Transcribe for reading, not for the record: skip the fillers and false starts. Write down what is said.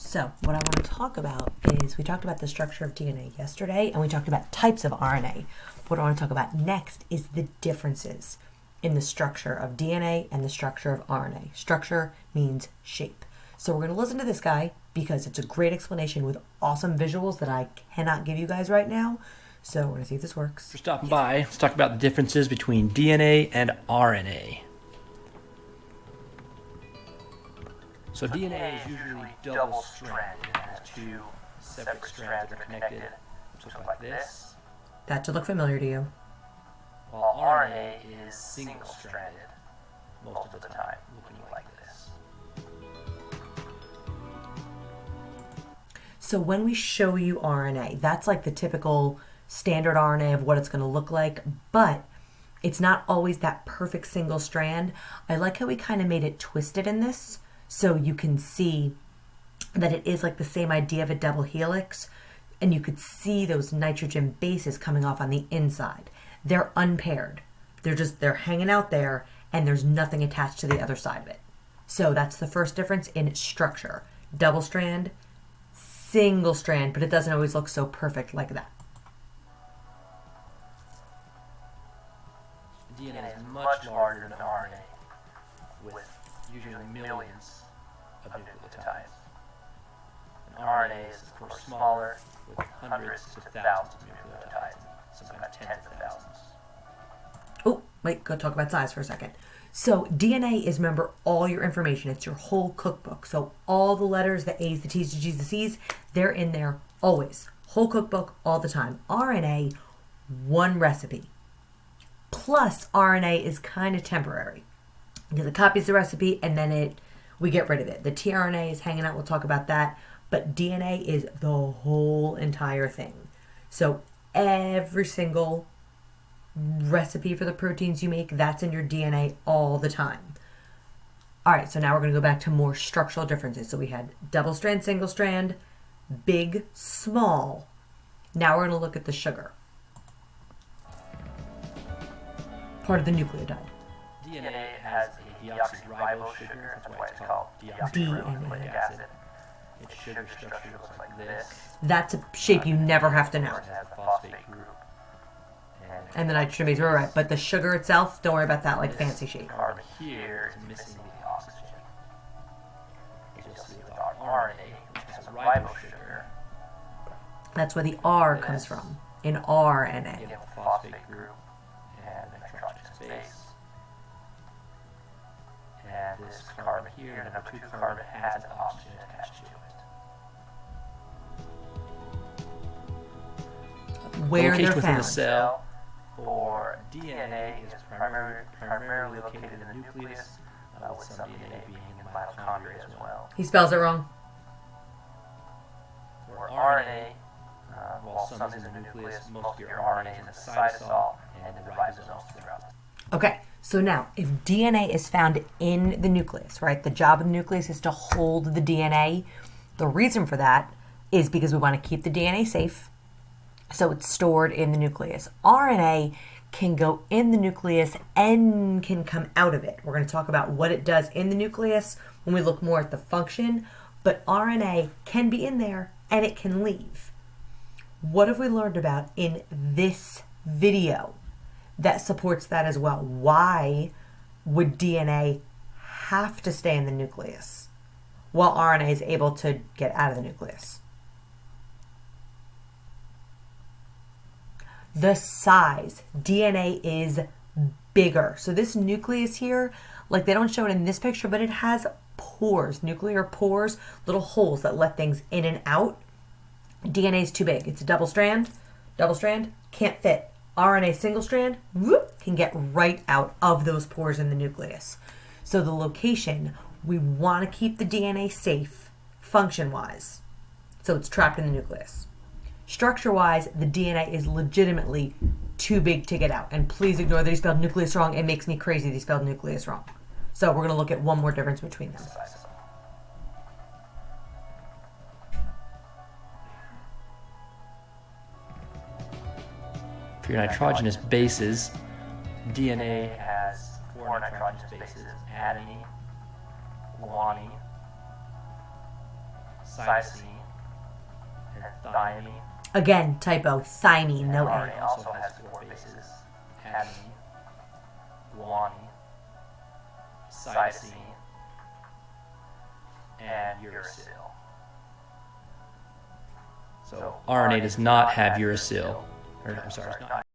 So what I want to talk about is, we talked about the structure of DNA yesterday, and we talked about types of RNA. What I want to talk about next is the differences in the structure of DNA and the structure of RNA. Structure means shape. So we're going to listen to this guy because it's a great explanation with awesome visuals that I cannot give you guys right now. So we're going to see if this works. For stopping by, let's talk about the differences between DNA and RNA. So DNA is usually double-stranded. It has two separate strands that are connected, which look like this. That should look familiar to you. While RNA is single-stranded most of the time, looking like this. So when we show you RNA, that's like the typical standard RNA of what it's going to look like, but it's not always that perfect single strand. I like how we kind of made it twisted in this, so you can see that it is like the same idea of a double helix, and you could see those nitrogen bases coming off on the inside. They're unpaired. They're hanging out there, and there's nothing attached to the other side of it. So that's the first difference in structure. Double strand, single strand, but it doesn't always look so perfect like that. DNA is much larger than RNA, with usually millions of nucleotides. And RNA is, of course, smaller, with hundreds to thousands of nucleotides, sometimes tens of thousands. Oh, wait, go talk about size for a second. So DNA is, remember, all your information. It's your whole cookbook. So all the letters, the A's, the T's, the G's, the C's, they're in there always. Whole cookbook all the time. RNA, one recipe. Plus, RNA is kind of temporary, because it copies the recipe and then we get rid of it. The tRNA is hanging out. We'll talk about that. But DNA is the whole entire thing. So every single recipe for the proteins you make, that's in your DNA all the time. All right, so now we're going to go back to more structural differences. So we had double strand, single strand, big, small. Now we're going to look at the sugar, part of the nucleotide. DNA has a deoxyribose sugar, that's why it's called deoxyribonucleic acid. Its sugar structure looks like this. That's a shape you never have to know. It has a phosphate group. And the nitrogen base, we're right. But the sugar itself, don't worry about that like fancy shape. Carbon here is missing the oxygen. As you'll see with our RNA, which has a ribose sugar. That's where the R comes from, in RNA. You have a phosphate group and a nitrogenous base. And this carbon here, the number 2 carbon, has an oxygen attached to it. Where they're within the found. cell for DNA is primarily located in the nucleus, with some DNA being in mitochondria as well. He spells it wrong. For RNA, while some is in the nucleus, most of your RNA is in the cytosol and in the ribosomes throughout. Okay, so now, if DNA is found in the nucleus, right? The job of the nucleus is to hold the DNA. The reason for that is because we want to keep the DNA safe, so it's stored in the nucleus. RNA can go in the nucleus and can come out of it. We're going to talk about what it does in the nucleus when we look more at the function, but RNA can be in there and it can leave. What have we learned about in this video that supports that as well? Why would DNA have to stay in the nucleus while RNA is able to get out of the nucleus? The size. DNA is bigger. So this nucleus here, like they don't show it in this picture, but it has pores, nuclear pores, little holes that let things in and out. DNA is too big. It's a double strand, can't fit. RNA single strand, whoop, can get right out of those pores in the nucleus. So the location, we want to keep the DNA safe function-wise. So it's trapped in the nucleus. Structure-wise, the DNA is legitimately too big to get out. And please ignore that he spelled nucleus wrong. It makes me crazy that he spelled nucleus wrong. So we're going to look at one more difference between them. For your nitrogenous bases, DNA has 4 nitrogenous bases: adenine, guanine, cytosine, and thymine. Again, typo. Thymine, no A. RNA also has 4 bases: adenine, guanine, cytosine, and uracil. So RNA does not have uracil. Or, I'm sorry, it's not